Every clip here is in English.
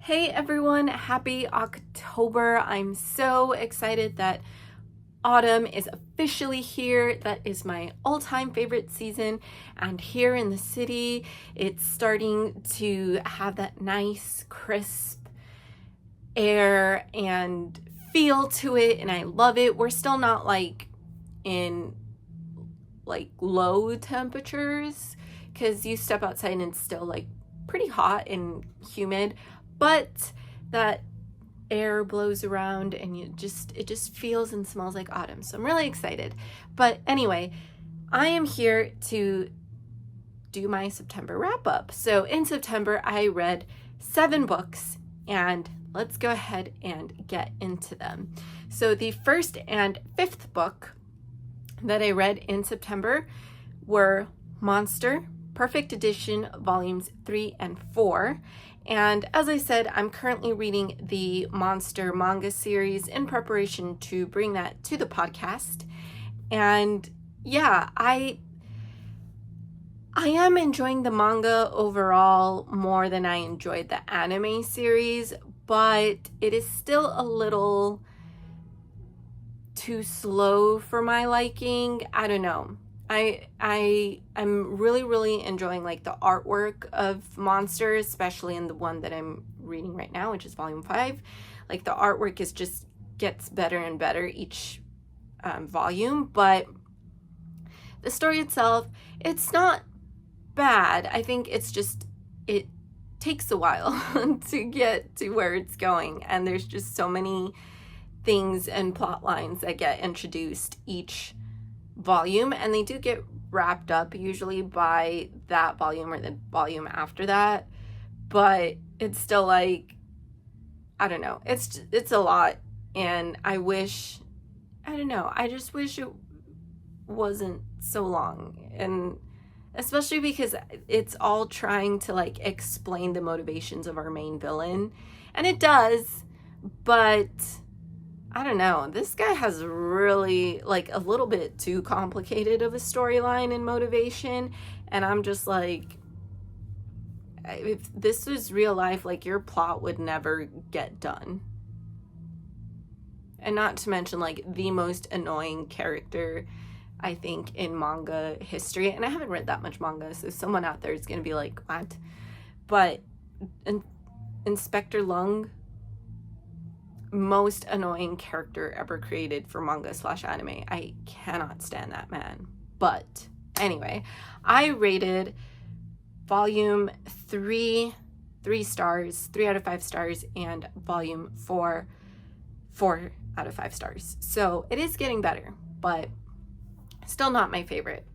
Hey everyone, happy October. I'm so excited that autumn is officially here. That is my all-time favorite season. And here in the city, it's starting to have that nice, crisp air and feel to it, and I love it. We're still not in low temperatures because you step outside and it's still pretty hot and humid, but that air blows around and it just feels and smells like autumn. So I'm really excited. But anyway, I am here to do my September wrap up. So in September, I read 7 books, and let's go ahead and get into them. So the first and 5th book that I read in September were Monster, Perfect Edition, volumes 3 and 4. And as I said, I'm currently reading the Monster manga series in preparation to bring that to the podcast. And yeah, I am enjoying the manga overall more than I enjoyed the anime series, but it is still a little too slow for my liking. I don't know. I'm really enjoying the artwork of Monster, especially in the one that I'm reading right now, which is volume 5. The artwork just gets better and better each volume, but the story itself, it's not bad. I think it takes a while to get to where it's going, and there's just so many things and plot lines that get introduced each volume, and they do get wrapped up usually by that volume or the volume after that, but it's still I don't know, it's a lot, and I just wish it wasn't so long, and especially because it's all trying to explain the motivations of our main villain, and it does, but I don't know, this guy has really a little bit too complicated of a storyline and motivation, and I'm just if this was real life, your plot would never get done. And not to mention the most annoying character I think in manga history, and I haven't read that much manga, so someone out there is going to be like, what? But Inspector Lung, most annoying character ever created for manga/anime. I cannot stand that man. But anyway, I rated volume 3 stars, 3 out of 5 stars, and volume 4 out of 5 stars. So it is getting better, but still not my favorite.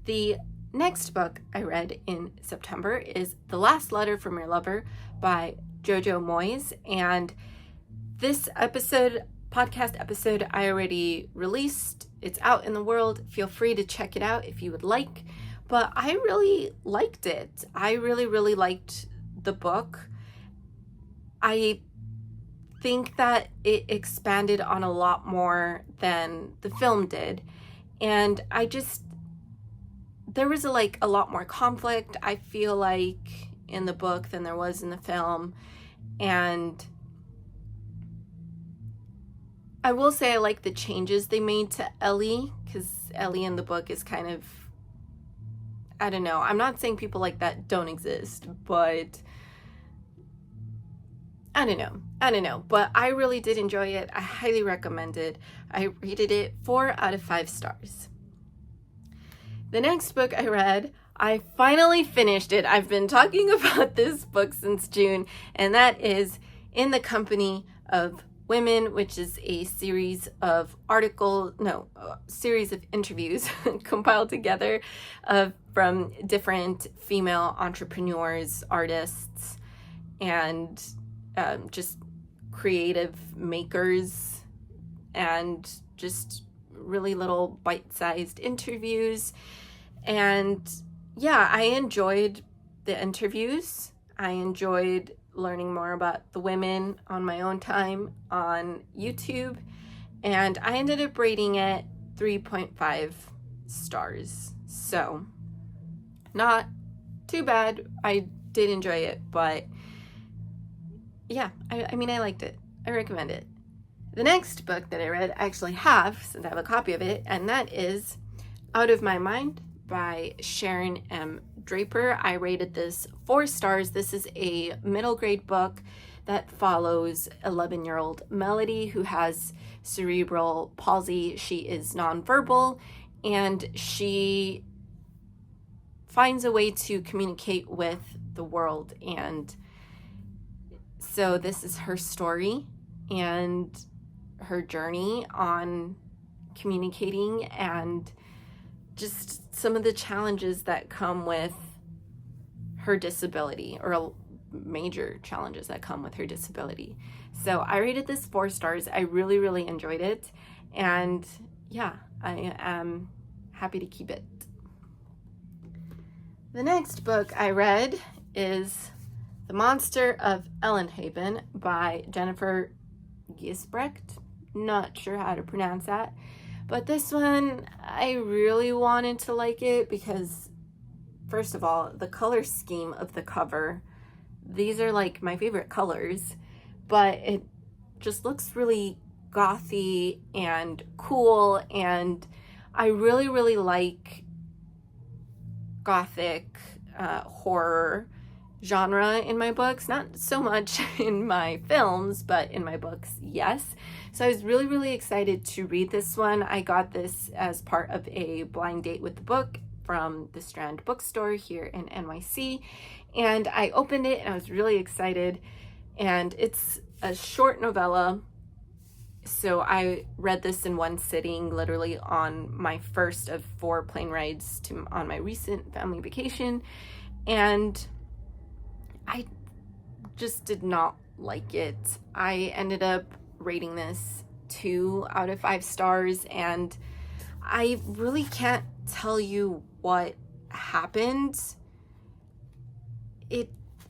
The next book I read in September is The Last Letter from Your Lover by Jojo Moyes, and this podcast episode, I already released. It's out in the world. Feel free to check it out if you would like. But I really liked it. I really liked the book. I think that it expanded on a lot more than the film did. And there was a lot more conflict, I feel in the book than there was in the film. And I will say I like the changes they made to Ellie, because Ellie in the book is kind of, I don't know. I'm not saying people like that don't exist, but I don't know. But I really did enjoy it. I highly recommend it. I rated it 4 out of 5 stars. The next book I read, I finally finished it. I've been talking about this book since June, and that is In the Company of Women, which is a series of series of interviews compiled together from different female entrepreneurs, artists, and just creative makers, and just really little bite-sized interviews. And yeah, I enjoyed the interviews. I enjoyed learning more about the women on my own time on YouTube, and I ended up rating it 3.5 stars. So not too bad. I did enjoy it, but yeah, I mean, I liked it. I recommend it. The next book that I read, I actually have, since I have a copy of it, and that is Out of My Mind by Sharon M. Draper. I rated this 4 stars. This is a middle grade book that follows 11-year-old Melody, who has cerebral palsy. She is nonverbal, and she finds a way to communicate with the world. And so this is her story and her journey on communicating and just some of the challenges that come with her disability, or major challenges that come with her disability. So I rated this 4 stars. I really, really enjoyed it. And yeah, I am happy to keep it. The next book I read is The Monster of Ellenhaven by Jennifer Gisbrecht. Not sure how to pronounce that. But this one, I really wanted to like it because, first of all, the color scheme of the cover, these are like my favorite colors, but it just looks really gothy and cool, and I really, really like gothic horror genre in my books. Not so much in my films, but in my books, yes. So I was really, really excited to read this one. I got this as part of a blind date with the book from the Strand Bookstore here in NYC, and I opened it and I was really excited. And it's a short novella, so I read this in one sitting, literally on my first of 4 plane rides on my recent family vacation, and I just did not like it. I ended up rating this 2 out of 5 stars, and I really can't tell you what happened.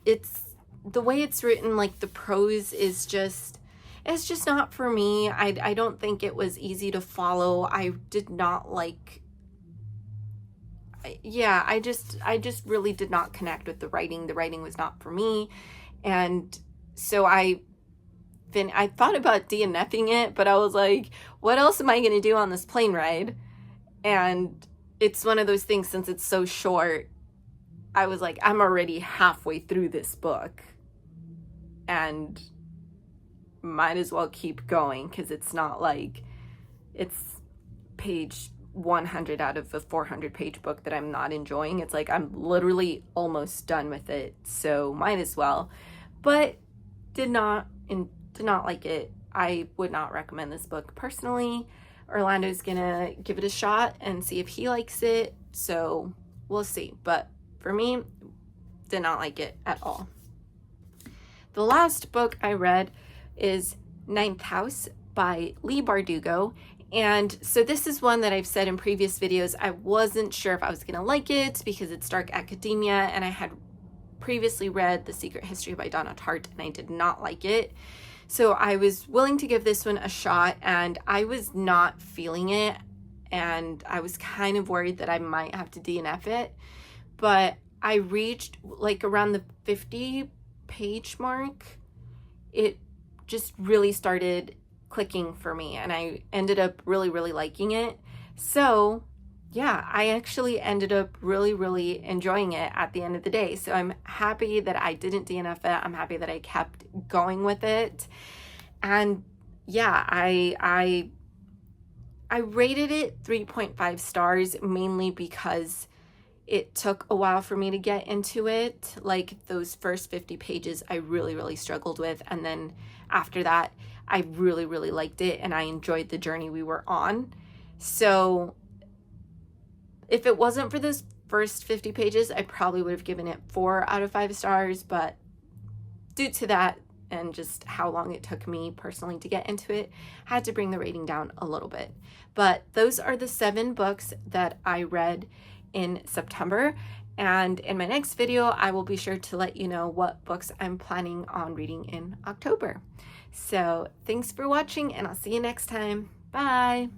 It's the way it's written, like the prose is just, it's just not for me. I don't think it was easy to follow. I did not like, yeah, I just really did not connect with the writing. The writing was not for me. And so I thought about DNFing it, but I was like, what else am I going to do on this plane ride? And it's one of those things, since it's so short, I was like, I'm already halfway through this book and might as well keep going, because it's not like it's page 100 out of a 400-page book that I'm not enjoying. It's like I'm literally almost done with it, so might as well. But did not like it. I would not recommend this book personally. Orlando's gonna give it a shot and see if he likes it, so we'll see. But for me, did not like it at all. The last book I read is Ninth House by Leigh Bardugo. And so this is one that I've said in previous videos, I wasn't sure if I was gonna like it because it's dark academia, and I had previously read The Secret History by Donna Tartt and I did not like it. So I was willing to give this one a shot, and I was not feeling it, and I was kind of worried that I might have to DNF it. But I reached like around the 50-page mark. It just really started clicking for me, and I ended up really, really liking it. So yeah, I actually ended up really, really enjoying it at the end of the day. So I'm happy that I didn't DNF it. I'm happy that I kept going with it. And yeah, I rated it 3.5 stars, mainly because it took a while for me to get into it. Like those first 50 pages, I really, really struggled with. And then after that, I really, really liked it, and I enjoyed the journey we were on. So if it wasn't for those first 50 pages, I probably would have given it 4 out of 5 stars, but due to that and just how long it took me personally to get into it, I had to bring the rating down a little bit. But those are the 7 books that I read in September, and in my next video, I will be sure to let you know what books I'm planning on reading in October. So thanks for watching, and I'll see you next time. Bye!